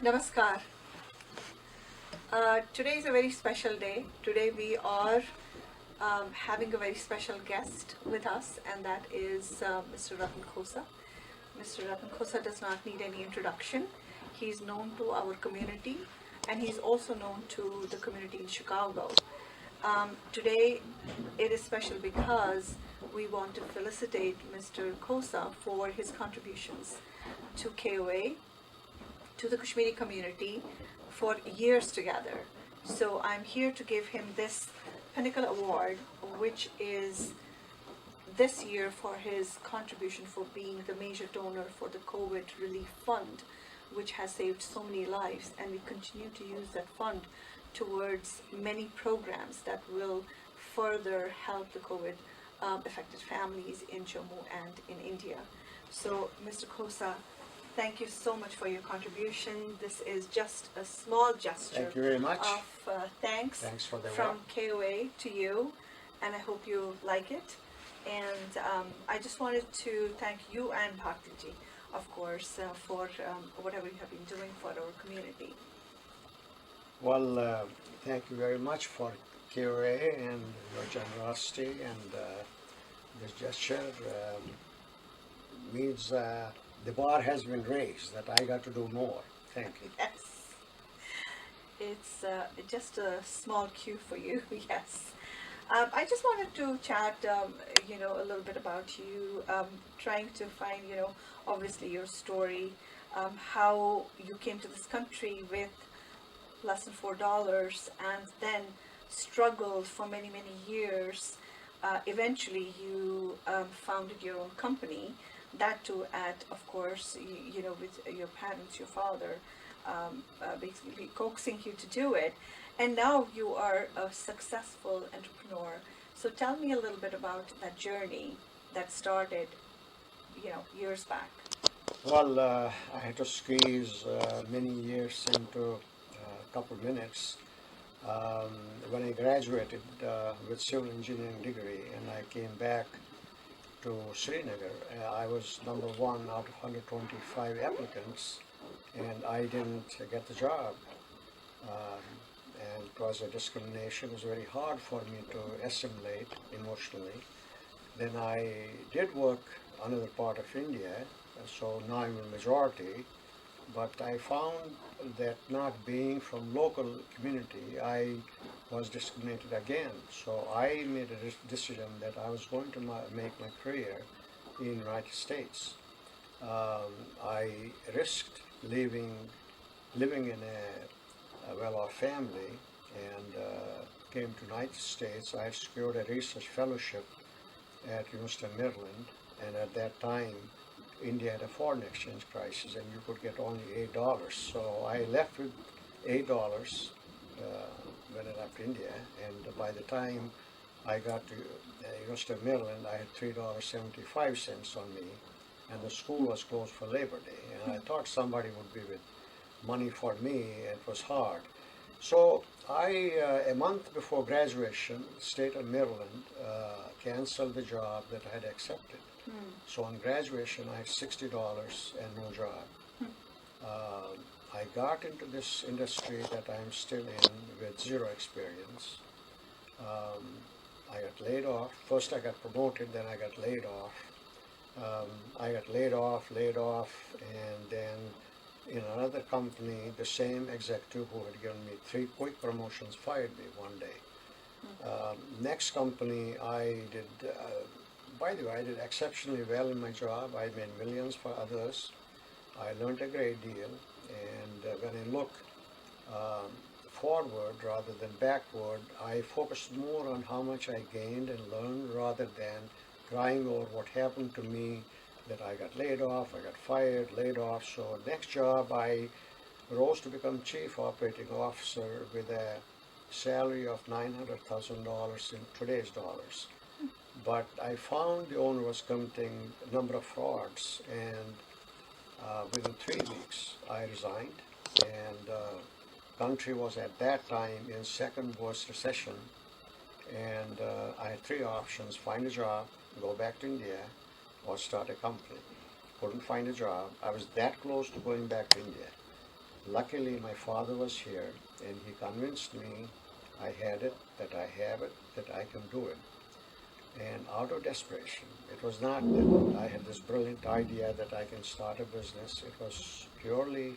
Namaskar. Today is a very special day. Today we are having a very special guest with us, and that is Mr. Ratan Khosa. Mr. Ratan Khosa does not need any introduction. He's known to our community, and he's also known to the community in Chicago. Today it is special because we want to felicitate Mr. Khosa for his contributions to KOA, to the Kashmiri community for years together. So I'm here to give him this Pinnacle Award, which is this year for his contribution for being the major donor for the COVID Relief Fund, which has saved so many lives, and we continue to use that fund towards many programs that will further help the COVID affected families in Jammu and in India. So, Mr. Khosa, thank you so much for your contribution. This is just a small gesture Thank you very much. of thanks Thanks for the from award. KOA to you, and I hope you like it. And I just wanted to thank you and Bharati, of course, for whatever you have been doing for our community. Well, thank you very much for KOA and your generosity, and this gesture means the bar has been raised, that I got to do more. Thank you. Yes, it's just a small cue for you. Yes. I just wanted to chat, a little bit about you, trying to find, obviously your story, how you came to this country with less than $4 and then struggled for many, many years. Eventually, you founded your own company, that too at, of course, with your parents, your father, basically coaxing you to do it. And now you are a successful entrepreneur. So tell me a little bit about that journey that started, years back. Well, I had to squeeze many years into a couple minutes. When I graduated with civil engineering degree and I came back to Srinagar, I was number one out of 125 applicants, and I didn't get the job. And because of discrimination, it was very hard for me to assimilate emotionally. Then I did work another part of India, so now I'm a majority, but I found that not being from local community, I was discriminated again. So I made a decision that I was going to make my career in the United States. I risked living in a well-off family and came to the United States. I secured a research fellowship at University of Maryland, and at that time India had a foreign exchange crisis and you could get only $8. So I left with $8 when I left India, and by the time I got to University of Maryland, I had $3.75 on me, and the school was closed for Labor Day, and I thought somebody would be with money for me. It was hard. So I, a month before graduation, state of Maryland canceled the job that I had accepted. So on graduation, I had $60 and no job. I got into this industry that I'm still in with zero experience. I got laid off. First I got promoted, then I got laid off. I got laid off, and then in another company, the same executive who had given me 3 quick promotions fired me one day. Next company I did, by the way, I did exceptionally well in my job. I made millions for others. I learned a great deal, and when I look forward rather than backward, I focused more on how much I gained and learned rather than crying over what happened to me, that I got laid off, I got fired, laid off. So next job I rose to become chief operating officer with a salary of $900,000 in today's dollars. But I found the owner was committing a number of frauds, and within 3 weeks I resigned, and country was at that time in second worst recession, and I had 3 options: find a job, go back to India, or start a company. Couldn't find a job. I was that close to going back to India. Luckily, my father was here, and he convinced me I had it, that I have it, that I can do it. And out of desperation, it was not that I had this brilliant idea that I can start a business. It was purely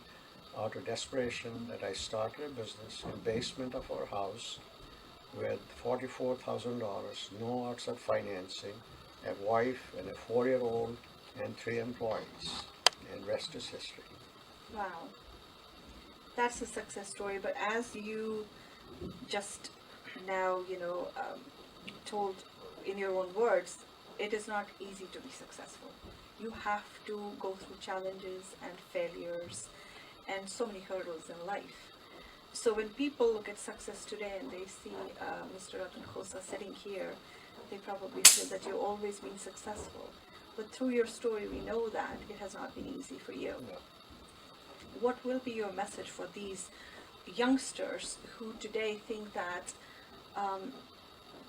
out of desperation that I started a business in the basement of our house with $44,000, no outside financing, a wife and a 4-year-old and 3 employees, and rest is history. Wow, that's a success story. But as you just now, told in your own words, it is not easy to be successful. You have to go through challenges and failures and so many hurdles in life. So when people look at success today and they see Mr. Ratan Khosa sitting here, they probably feel that you've always been successful. But through your story, we know that it has not been easy for you. No. What will be your message for these youngsters who today think that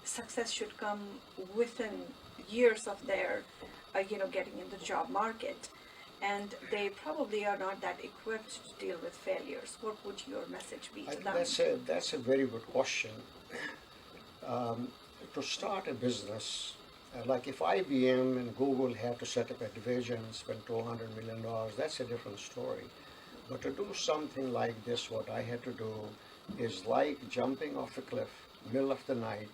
success should come within years of their, getting in the job market, and they probably are not that equipped to deal with failures? What would your message be I to think them? that's a very good question. To start a business, like if IBM and Google had to set up a division and spend $200 million, that's a different story. But to do something like this, what I had to do is like jumping off a cliff, middle of the night,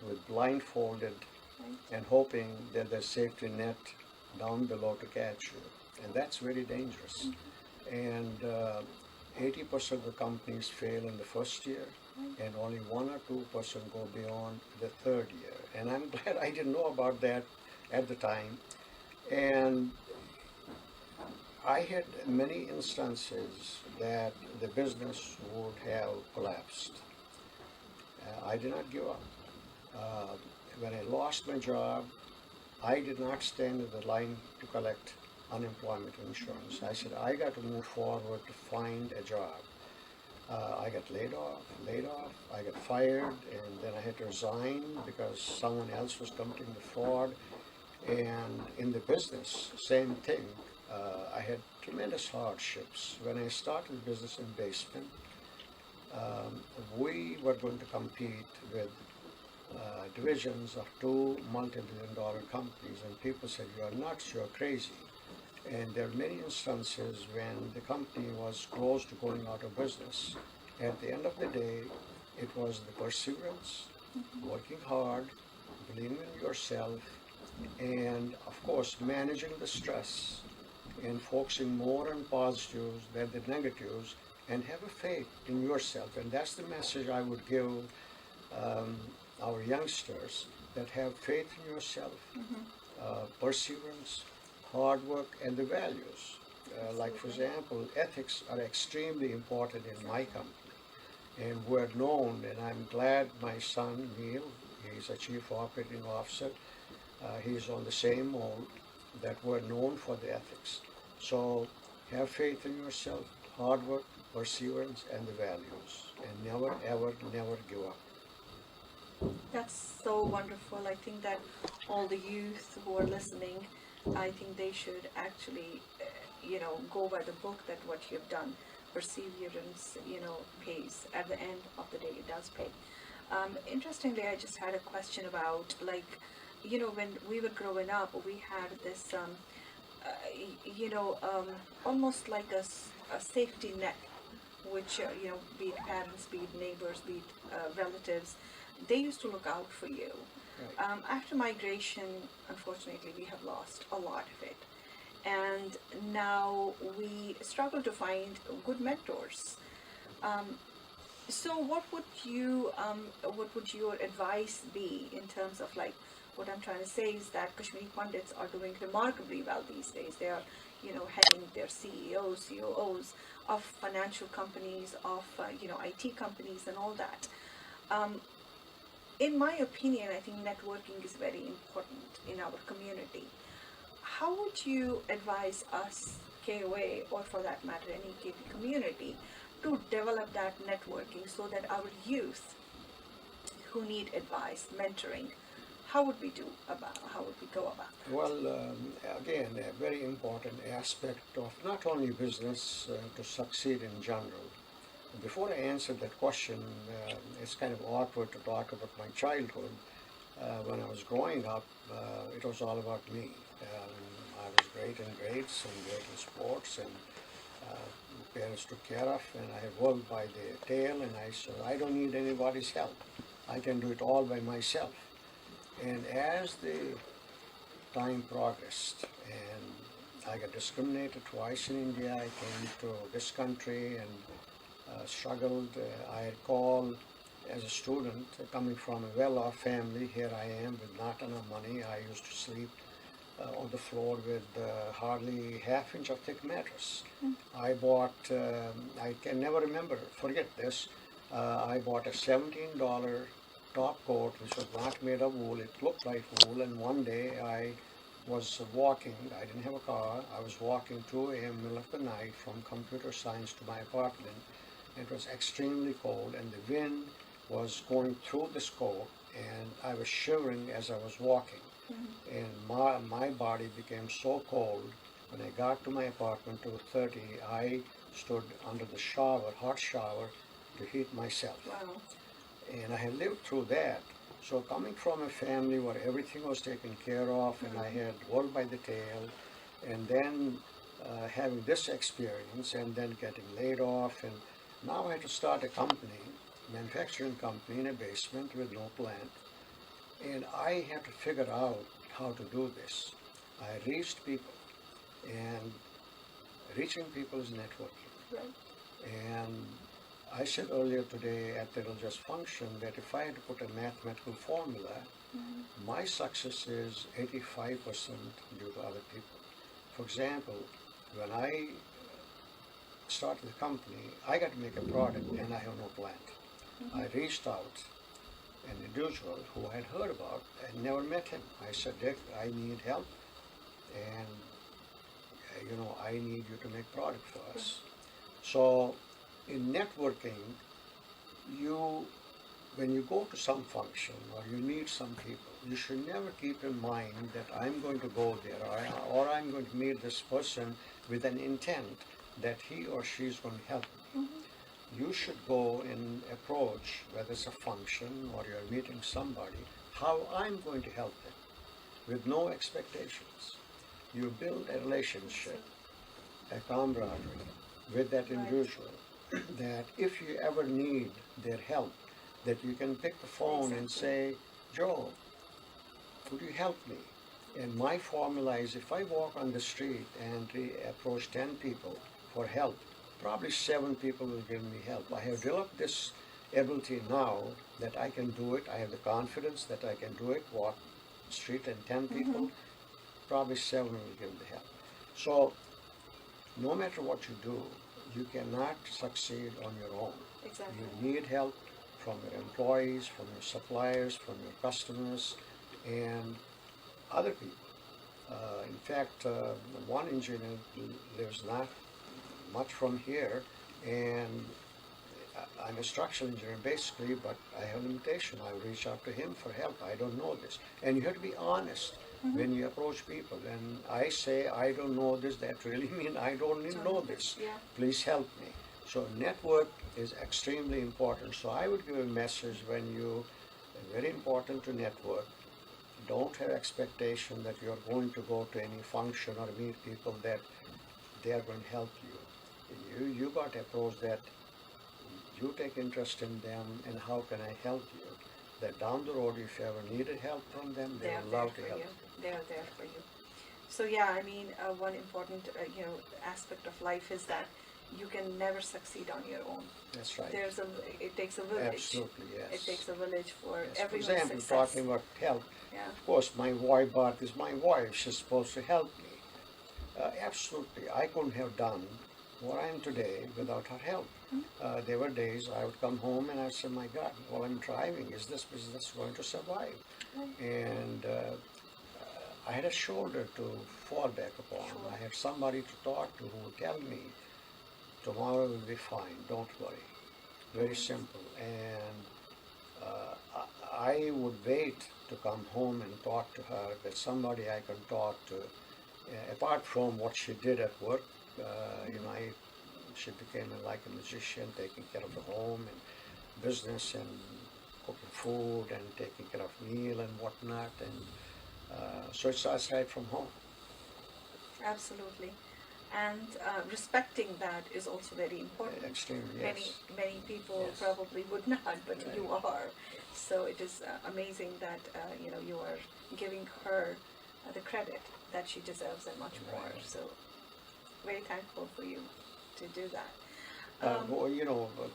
with blindfolded and hoping that there's safety net down below to catch you. And that's very dangerous. And 80% of the companies fail in the first year, and only 1 or 2% go beyond the third year. And I'm glad I didn't know about that at the time. And I had many instances that the business would have collapsed. I did not give up. When I lost my job, I did not stand in the line to collect unemployment insurance. I said, I got to move forward to find a job. I got laid off, I got fired, and then I had to resign because someone else was committing the fraud. And in the business, same thing. I had tremendous hardships. When I started the business in basement, we were going to compete with divisions of 2 multi-billion-dollar companies, and people said, you are nuts, you are crazy. And there are many instances when the company was close to going out of business. At the end of the day, it was the perseverance, working hard, believing in yourself, and of course managing the stress and focusing more on positives than the negatives, and have a faith in yourself. And that's the message I would give our youngsters, that have faith in yourself, perseverance, hard work, and the values. Like for example, ethics are extremely important in my company, and we're known, and I'm glad my son Neil, he's a chief operating officer, he's on the same mold, that we're known for the ethics. So have faith in yourself, hard work, perseverance, and the values, and never ever never give up. That's so wonderful. I think that all the youth who are listening, I think they should actually, go by the book, that what you've done, perseverance, pays. At the end of the day, it does pay. Interestingly, I just had a question about, when we were growing up, we had this, almost like a safety net, which, be it parents, be it neighbors, be it relatives, they used to look out for you. Right. After migration, unfortunately, we have lost a lot of it. And now we struggle to find good mentors. So what would your advice be in terms of, what I'm trying to say is that Kashmiri Pandits are doing remarkably well these days. They are, heading their CEOs, COOs of financial companies, of, IT companies and all that. In my opinion, I think networking is very important in our community. How would you advise us, KOA, or for that matter, any KP community, to develop that networking so that our youth who need advice, mentoring, how would we do about? How would we go about that? Well, again, a very important aspect of not only business to succeed in general. Before I answer that question, it's kind of awkward to talk about my childhood. When I was growing up, it was all about me. I was great in grades and great in sports, and parents took care of, and I had worked by the tail, and I said, I don't need anybody's help. I can do it all by myself. And as the time progressed, and I got discriminated twice in India, I came to this country and struggled. I recall as a student coming from a well-off family, here I am with not enough money. I used to sleep on the floor with hardly half-inch of thick mattress. I bought, I can never remember, forget this, I bought a $17 top coat which was not made of wool. It looked like wool, and one day I was walking, I didn't have a car, I was walking 2 a.m. middle of the night from computer science to my apartment. It was extremely cold, and the wind was going through this coat, and I was shivering as I was walking. And my body became so cold. When I got to my apartment 2:30, I stood under the shower, hot shower, to heat myself. Wow. And I had lived through that. So coming from a family where everything was taken care of, and I had worked by the tail, and then having this experience, and then getting laid off, and now I had to start a company, manufacturing company in a basement with no plant. And I had to figure out how to do this. I reached people, and reaching people is networking. Right. And I said earlier today at the religious function that if I had to put a mathematical formula, my success is 85% due to other people. For example, when I started the company, I got to make a product and I have no plant. I reached out an individual who I had heard about and never met him. I said, Dick, I need help, and I need you to make product for us. So in networking, when you go to some function or you meet some people, you should never keep in mind that I'm going to go there or I'm going to meet this person with an intent that he or she is going to help me. You should go and approach, whether it's a function or you're meeting somebody, how I'm going to help them with no expectations. You build a relationship, a camaraderie with that individual, that if you ever need their help, that you can pick the phone and say, Joe, could you help me? And my formula is if I walk on the street and approach 10 people for help, probably 7 people will give me help. I have developed this ability now that I can do it. I have the confidence that I can do it, walk the street and 10 people, probably 7 will give the help. So no matter what you do, you cannot succeed on your own. Exactly. You need help from your employees, from your suppliers, from your customers, and other people. In fact, one engineer lives not much from here, and I'm a structural engineer basically, but I have a limitation. I reach out to him for help. I don't know this. And you have to be honest when you approach people. And I say, I don't know this, that really means I don't even know this. Yeah. Please help me. So network is extremely important. So I would give a message very important to network. Don't have expectation that you're going to go to any function or meet people that they are going to help you. You got to approach that you take interest in them and how can I help you. That down the road, if you ever needed help from them, they will love to help you. They are there for you. So yeah, I mean, one important aspect of life is that you can never succeed on your own. That's right. It takes a village. Absolutely, yes. It takes a village for Yes. everyone's For example, success. talking about help. Yeah. Of course, my wife, Bharati, is my wife. She's supposed to help me. Absolutely. I couldn't have done what I am today without her help. There were days I would come home and I'd say, my God, while I'm driving, is this business going to survive? And I had a shoulder to fall back upon. Sure. I had somebody to talk to who would tell me, tomorrow will be fine, don't worry. Very simple. And I would wait to come home and talk to her. There's somebody I can talk to. Apart from what she did at work, she became like a musician, taking care of the home and business and cooking food and taking care of meal and whatnot. And so it's aside from home. Absolutely. And respecting that is also very important. Extremely, yes. Many people Yes. probably would not, but Right. you are. So it is amazing that you are giving her the credit that she deserves and much more. Right. So very thankful for you to do that.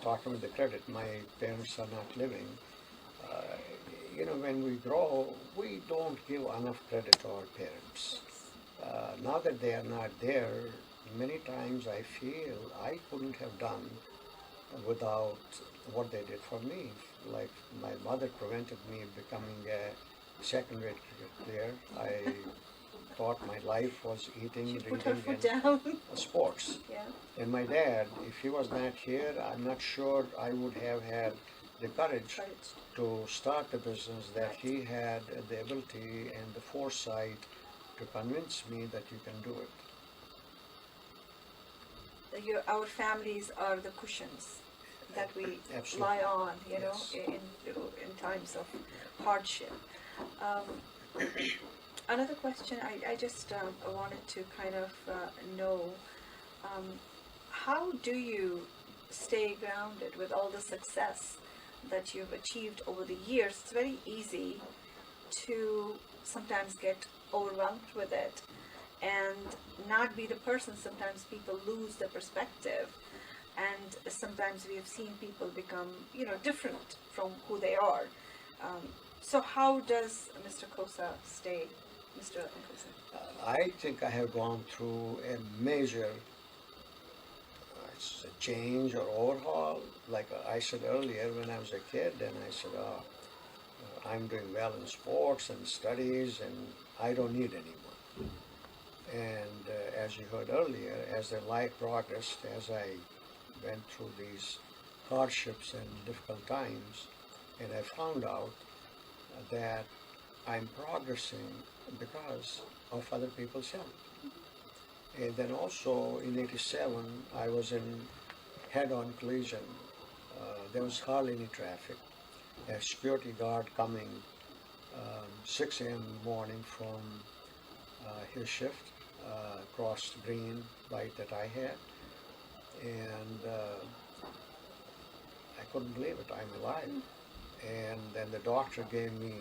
Talking with the credit, my parents are not living. When we grow, we don't give enough credit to our parents. Now that they are not there, many times I feel I couldn't have done without what they did for me. Like my mother prevented me becoming a second-rate cricket player. I thought my life was eating, She put her reading, foot and down. sports. Yeah. And my dad, if he was not here, I'm not sure I would have had the courage to start the business that he had the ability and the foresight to convince me that you can do it. Our families are the cushions that we Absolutely. lie on, Yes. in times of hardship. Another question I just wanted to kind of know, how do you stay grounded with all the success that you've achieved over the years? It's very easy to sometimes get overwhelmed with it and not be the person. Sometimes people lose their perspective, and sometimes we have seen people become different from who they are. So how does Mr. Khosa stay, Mr. Khosa? I think I have gone through a major change or overhaul. Like I said earlier, when I was a kid, and I said, I'm doing well in sports and studies, and I don't need anyone. And as you heard earlier, as their life progressed, as I went through these hardships and difficult times, and I found out that I'm progressing because of other people's help. And then also in '87, I was in head-on collision. There was hardly any traffic. A security guard coming 6 a.m. in the morning from his shift crossed the green light that I had, and I couldn't believe it. I'm alive. And then the doctor gave me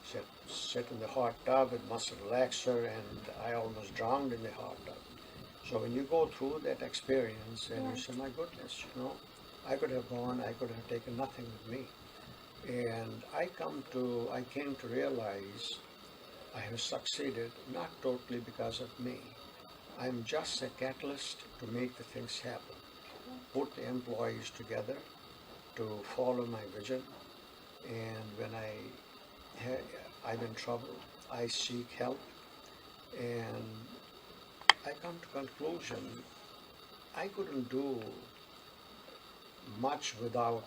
said, sit in the hot tub with muscle relaxer, and I almost drowned in the hot tub. So when you go through that experience and you say, my goodness, I could have gone, I could have taken nothing with me. And I came to realize I have succeeded not totally because of me. I'm just a catalyst to make the things happen. Put the employees together to follow my vision, and when I'm in trouble, I seek help, and I come to conclusion I couldn't do much without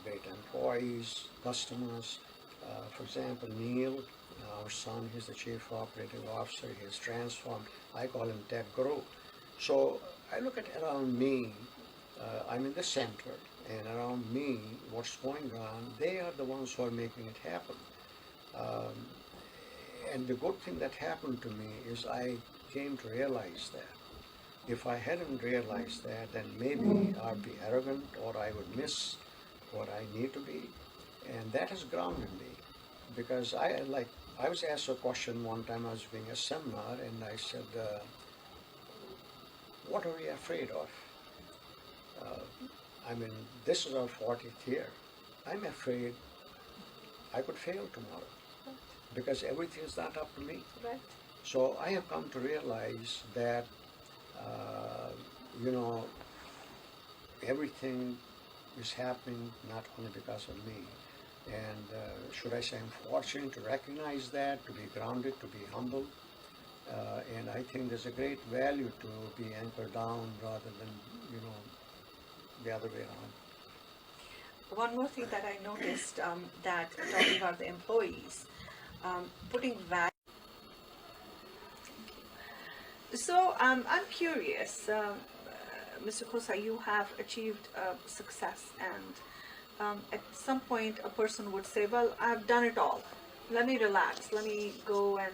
great employees, customers. For example, Neil, our son, he's the chief operating officer. He has transformed. I call him Tech Guru. So I look at around me. I'm in the center, and around me, what's going on, they are the ones who are making it happen. And the good thing that happened to me is I came to realize that. If I hadn't realized that, then maybe I'd be arrogant or I would miss what I need to be. And that has grounded me, because I was asked a question one time. I was doing a seminar, and I said, what are we afraid of? This is our 40th year. I'm afraid I could fail tomorrow because everything is not up to me. Right. So I have come to realize that, everything is happening not only because of me. And should I say I'm fortunate to recognize that, to be grounded, to be humble. And I think there's a great value to be anchored down rather than, the other way around. one more thing that I noticed, that talking about the employees, putting value. So I'm curious, Mr. Khosa, you have achieved success, and at some point a person would say, well, I've done it all. Let me relax. Let me go and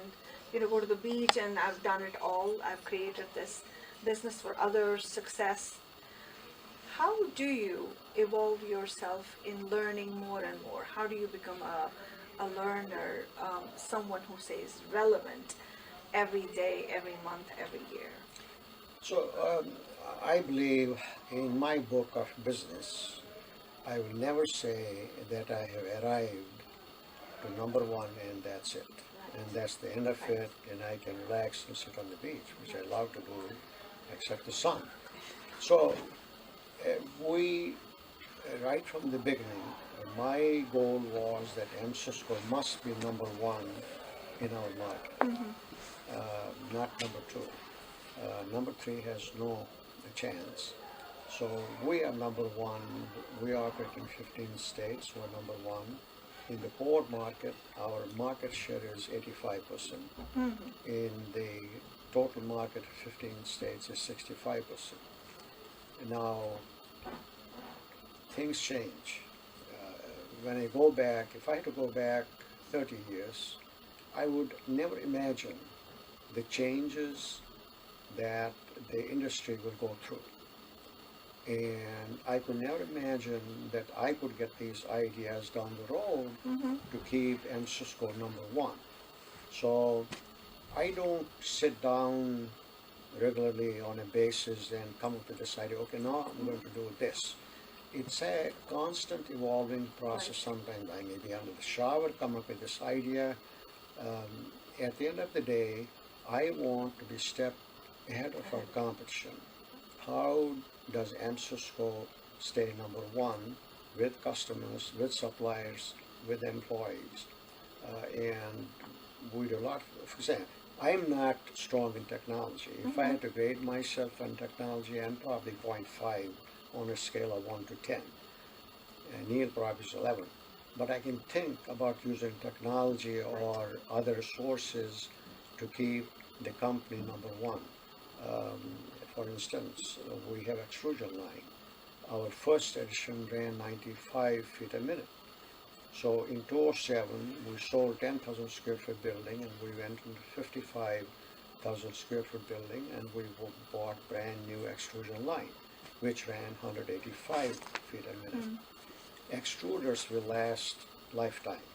go to the beach, and I've done it all. I've created this business for others, success. How do you evolve yourself in learning more and more? How do you become a learner, someone who stays relevant every day, every month, every year? So I believe in my book of business, I will never say that I have arrived to number one and that's it. And that's the end of it, and I can relax and sit on the beach, which I love to do, except the sun. So we, right from the beginning, my goal was that Cisco must be number one in our market, not number two. Number three has no chance. So we are number one. We operate in 15 states. We're number one. In the core market, our market share is 85%. In the total market of 15 states is 65%. Now, things change. When I go back, if I had to go back 30 years, I would never imagine the changes that the industry will go through. And I could never imagine that I could get these ideas down the road to keep Cisco number one. So I don't sit down regularly on a basis and come up with this idea, okay, now I'm going to do this. It's a constant evolving process. Sometimes I may be under the shower, come up with this idea. At the end of the day, I want to be a step ahead of our competition. How does Cisco stay number one with customers, with suppliers, with employees? And we do a lot. For example, I'm not strong in technology. If I had to grade myself on technology, I'm probably 0.5 on a scale of 1 to 10. And Neil probably is 11. But I can think about using technology or other sources to keep the company number one. For instance, we have extrusion line. Our first edition ran 95 feet a minute. So in 2007, we sold 10,000 square foot building, and we went into 55,000 square foot building, and we bought brand new extrusion line, which ran 185 feet a minute. Extruders will last lifetime.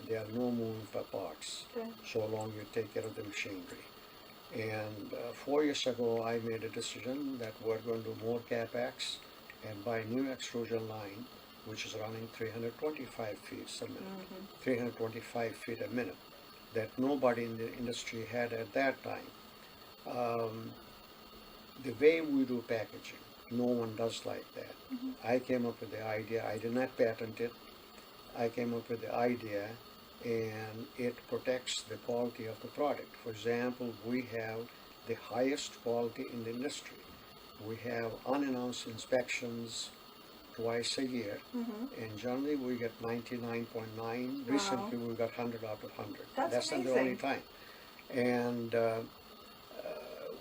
There are no moving parts, so long you take care of the machinery. And 4 years ago, I made a decision that we're going to do more CapEx and buy a new extrusion line, which is running 325 feet a minute, 325 feet a minute, that nobody in the industry had at that time. The way we do packaging, no one does like that. I came up with the idea. I did not patent it. I came up with the idea, and it protects the quality of the product. For example, we have the highest quality in the industry. We have unannounced inspections twice a year, and generally we get 99.9. Recently we got 100 out of 100. That's not the only time. And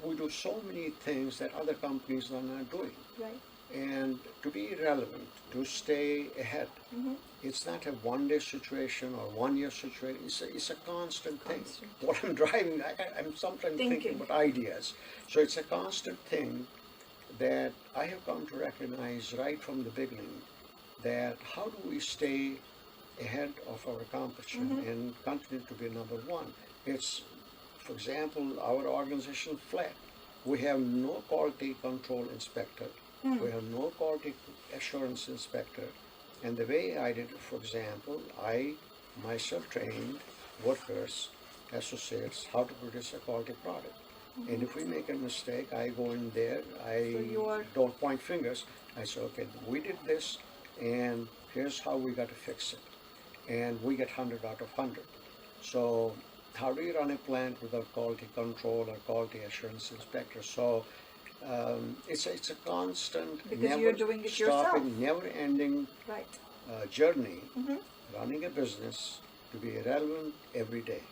we do so many things that other companies are not doing. And to be relevant, to stay ahead, it's not a one-day situation or one-year situation. It's a constant thing. What I'm driving, I'm sometimes thinking about ideas. So it's a constant thing that I have come to recognize right from the beginning, that how do we stay ahead of our competition and continue to be number one? It's, for example, our organization flat. We have no quality control inspector. We have no quality assurance inspector. And the way I did it, for example, I myself trained workers, associates, how to produce a quality product. And if we make a mistake, I go in there, don't point fingers. I say, okay, we did this, and here's how we got to fix it. And we get 100 out of 100. So how do you run a plant without quality control or quality assurance inspector? So it's a constant, because you're doing it yourself. never-ending journey, Mm-hmm. running a business, to be relevant every day.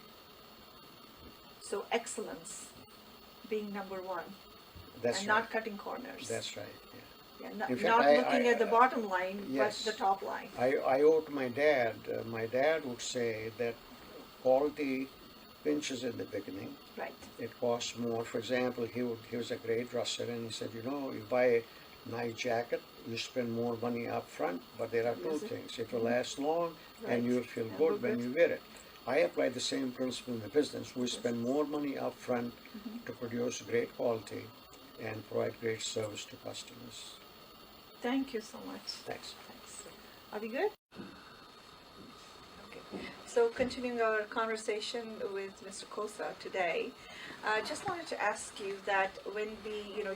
So excellence being number one, That's and right. not cutting corners. That's right. Yeah. Yeah, In fact, not looking at the bottom line, yes, but the top line. I owe to my dad. My dad would say that quality pinches in the beginning. Right. It costs more. For example, he was a great dresser, and he said, you buy a nice jacket, you spend more money up front, but there are two things. It will last long, and you'll feel good when you wear it. I apply the same principle in the business. We spend more money up front to produce great quality and provide great service to customers. Thank you so much. Thanks. Are we good? Okay. So continuing our conversation with Mr. Khosa today, I just wanted to ask you that when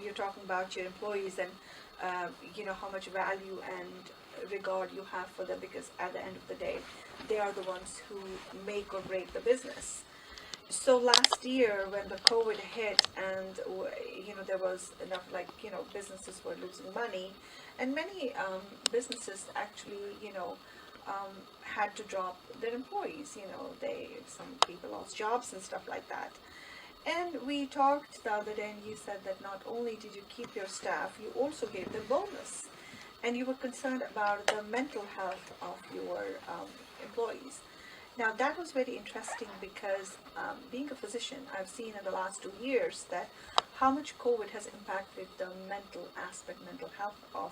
you're talking about your employees and how much value and regard you have for them, because at the end of the day, they are the ones who make or break the business. So last year when the COVID hit and there was enough businesses were losing money, and many businesses actually had to drop their employees. Some people lost jobs and stuff like that. And we talked the other day, and you said that not only did you keep your staff, you also gave them bonus, and you were concerned about the mental health of your employees. Now that was very interesting because being a physician, I've seen in the last 2 years that how much COVID has impacted the mental health of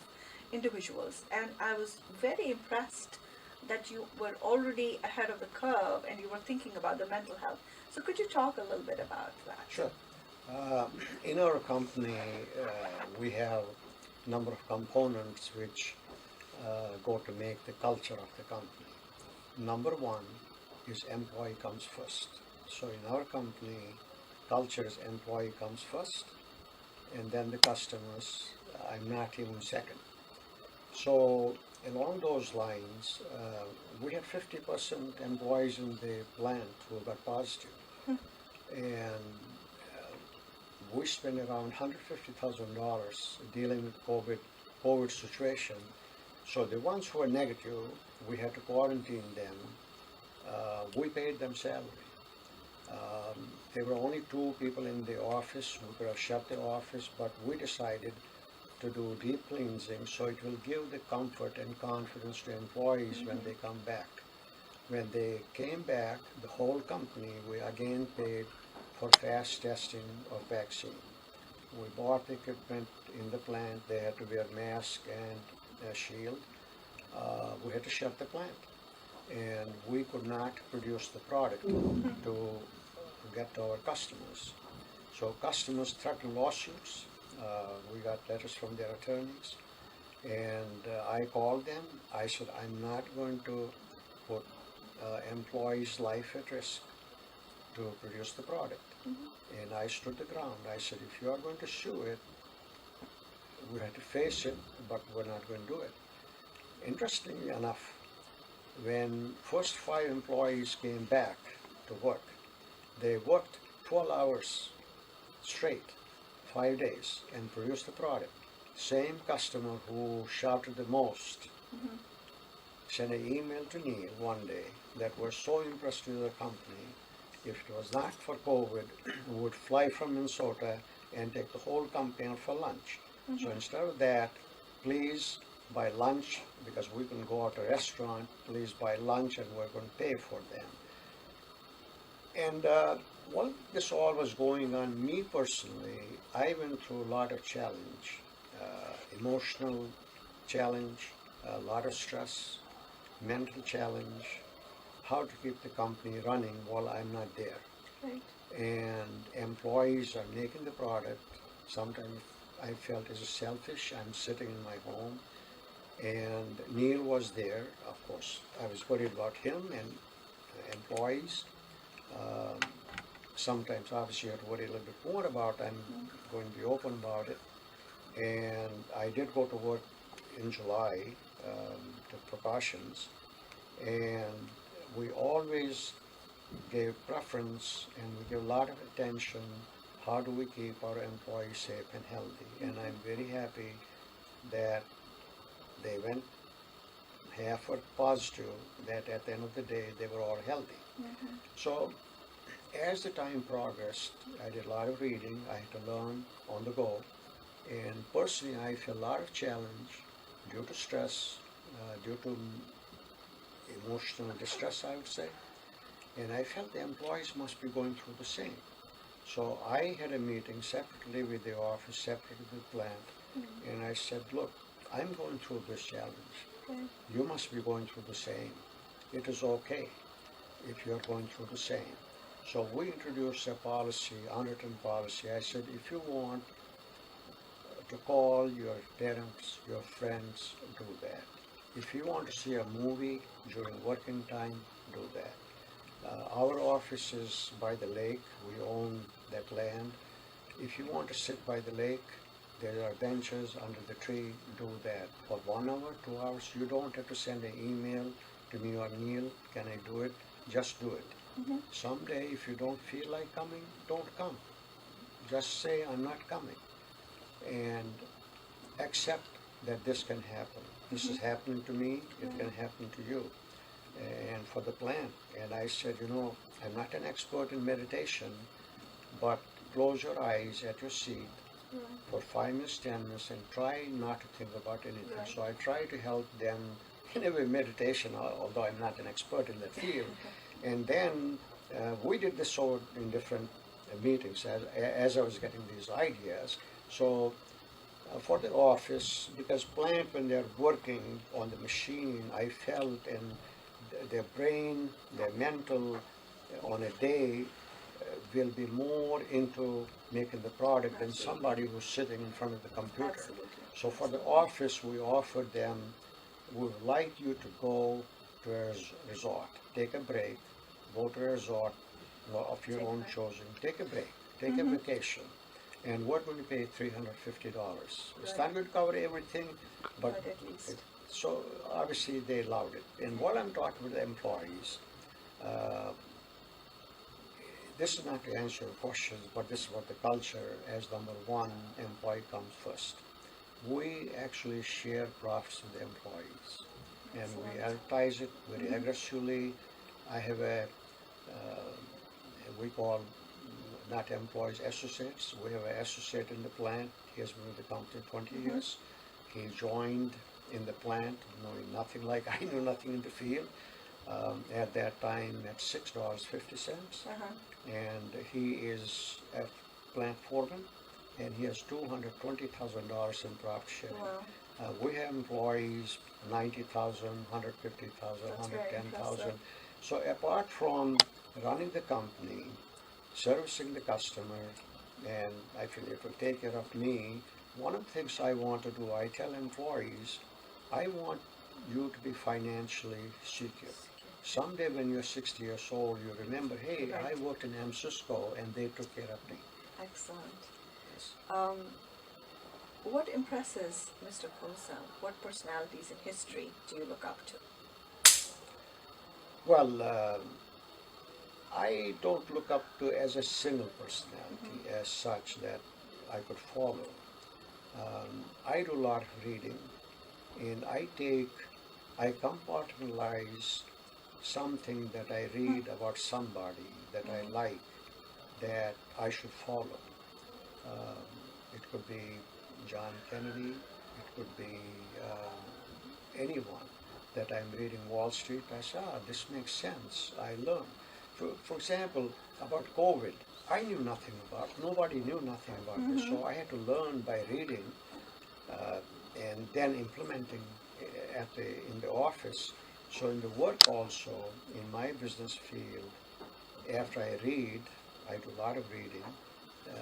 individuals. And I was very impressed that you were already ahead of the curve and you were thinking about the mental health. So could you talk a little bit about that? Sure. In our company, we have a number of components which go to make the culture of the company. Number one is employee comes first. So in our company, culture is employee comes first, and then the customers, I'm not even second. So along those lines, we had 50% employees in the plant who got positive. And we spent around $150,000 dealing with COVID situation. So the ones who were negative, we had to quarantine them. We paid them salary. There were only 2 people in the office. We could have shut the office, but we decided to do deep cleansing so it will give the comfort and confidence to employees when they come back. When they came back, the whole company, we again paid for fast testing of vaccine. We bought the equipment in the plant. They had to wear mask and a shield. We had to shut the plant. And we could not produce the product to get to our customers. So customers threatened lawsuits. We got letters from their attorneys. And I called them. I said, I'm not going to put employees' life at risk to produce the product. And I stood the ground. I said, if you are going to sue it, we have to face it, but we're not going to do it. Interestingly enough, when first 5 employees came back to work, they worked 12 hours straight, 5 days, and produced the product. Same customer who shouted the most sent an email to Neil one day that we're so impressed with the company. If it was not for COVID, we would fly from Minnesota and take the whole company out for lunch. So instead of that, please buy lunch, because we can go out to a restaurant, please buy lunch and we're going to pay for them. And while this all was going on, me personally, I went through a lot of challenge, emotional challenge, a lot of stress, mental challenge, how to keep the company running while I'm not there. Right. And employees are making the product. Sometimes I felt it's selfish. I'm sitting in my home. And Neil was there, of course. I was worried about him and employees. Sometimes, obviously, I had to worry a little bit more about. I'm going to be open about it. And I did go to work in July, took precautions. And we always gave preference and we give a lot of attention. How do we keep our employees safe and healthy? And I'm very happy that they went half were positive, that at the end of the day they were all healthy. So as the time progressed, I did a lot of reading. I had to learn on the go. And personally, I feel a lot of challenge due to stress, due to emotional distress, I would say. And I felt the employees must be going through the same. So I had a meeting separately with the office, separately with the plant, and I said, look, I'm going through this challenge. You must be going through the same. It is okay if you're going through the same. So we introduced a policy, unwritten policy. I said, if you want to call your parents, your friends, do that. If you want to see a movie during working time, do that. Our office is by the lake. We own that land. If you want to sit by the lake, there are benches under the tree, do that. For 1 hour, 2 hours, you don't have to send an email to me or Neil, can I do it? Just do it. Someday, if you don't feel like coming, don't come. Just say, I'm not coming. And accept that this can happen. This is happening to me, it can happen to you. And for the plant. And I said, I'm not an expert in meditation, but close your eyes at your seat for 5 minutes, 10 minutes, and try not to think about anything. So I try to help them in a way meditation, although I'm not an expert in that field. And then we did this so in different meetings as I was getting these ideas. So for the office, because plant, when they're working on the machine, I felt in their brain, their mental, on a day, will be more into making the product than somebody who's sitting in front of the computer. So for the office, we offered them, we would like you to go to a resort, take a break, go to a resort of your own choosing, take a break, take a vacation, and we're going to pay $350. It's not going to cover everything, but at least. So obviously they allowed it. And while I'm talking with the employees, this is not to answer your questions, but this is what the culture, as number one, employee comes first. We actually share profits with the employees, and we advertise it very aggressively. I have we call not employees, associates. We have an associate in the plant. He has been with the company 20 years. He joined in the plant knowing nothing, like I knew nothing in the field. At that time at $6.50, and he is a plant foreman, and he has $220,000 in profit sharing. We have employees, 90,000, 150,000, 110,000. So apart from running the company, servicing the customer, and I feel it will take care of me, one of the things I want to do, I tell employees, I want you to be financially secure. Someday when you're 60 years old, you remember, hey, I worked in Cisco and they took care of me. Excellent. Yes. What impresses Mr. Khosa? What personalities in history do you look up to? Well, I don't look up to as a single personality as such that I could follow. I do a lot of reading, and I compartmentalize something that I read about somebody that I like, that I should follow. It could be John Kennedy, it could be anyone that I'm reading Wall Street. I say, this makes sense. I learn. For example, about COVID, I knew nothing about, nobody knew nothing about this, so I had to learn by reading and then implementing in the office. So in the work also, in my business field, after I read, I do a lot of reading.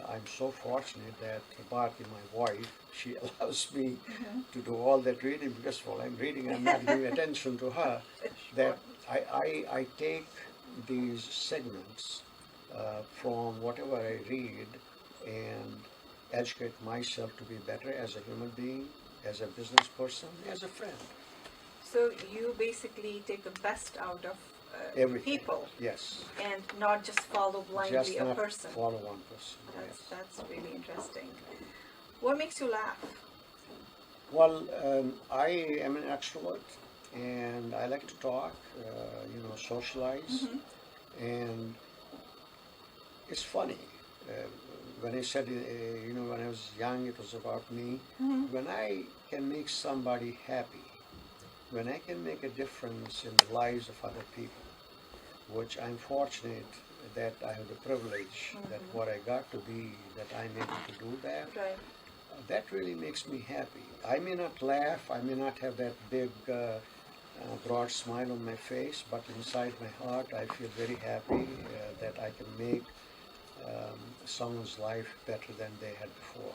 I'm so fortunate that Bharati, my wife, she allows me to do all that reading, because while I'm reading, I'm not giving attention to her. That I take these segments from whatever I read and educate myself to be better as a human being, as a business person, as a friend. So you basically take the best out of Everything. people. Yes. And not just follow blindly Just a not person. follow one person. That's really interesting. What makes you laugh? Well, I am an extrovert, and I like to talk, socialize, and it's funny. When I said, when I was young, it was about me. When I can make somebody happy, when I can make a difference in the lives of other people, which I'm fortunate that I have the privilege that what I got to be, that I'm able to do that. Right. That really makes me happy. I may not laugh, I may not have that big, broad smile on my face, but inside my heart, I feel very happy that I can make someone's life better than they had before.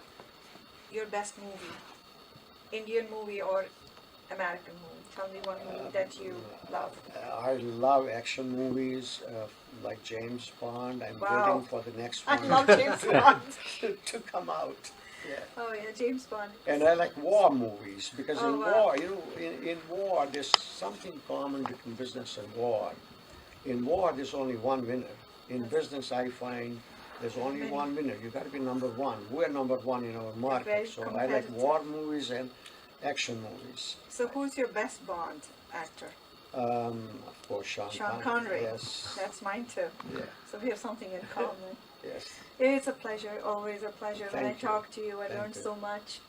Your best movie, Indian movie or American movie? Tell me one movie that you love. I love action movies like James Bond. I'm Wow. waiting for the next I one love James Bond. to come out. Yeah. Oh yeah, James Bond. And I like war movies because Oh, in wow. war, in war, there's something common between business and war. In war, there's only one winner. In business, I find there's only Many. one winner. You got to be number one. We're number one in our Very market. So I like competitive. war movies and action movies. So who's your best Bond actor? Of course, Sean Connery. Yes. That's mine too. Yeah. So we have something in common. Yes. It's a pleasure, always a pleasure. When I Thank you. talk to you, I Thank learn you. so much.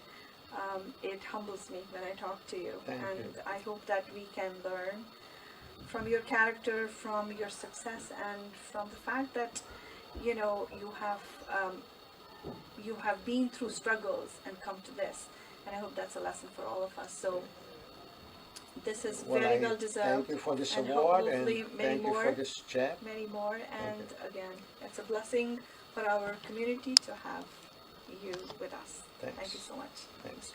It humbles me when I talk to you. Thank and you. I hope that we can learn from your character, from your success, and from the fact that, you have been through struggles and come to this. And I hope that's a lesson for all of us. So this is very well deserved. Thank you for this and award, and hopefully many thank you more. for this chat. Many more, and again, it's a blessing for our community to have you with us. Thanks. Thank you so much. Thanks.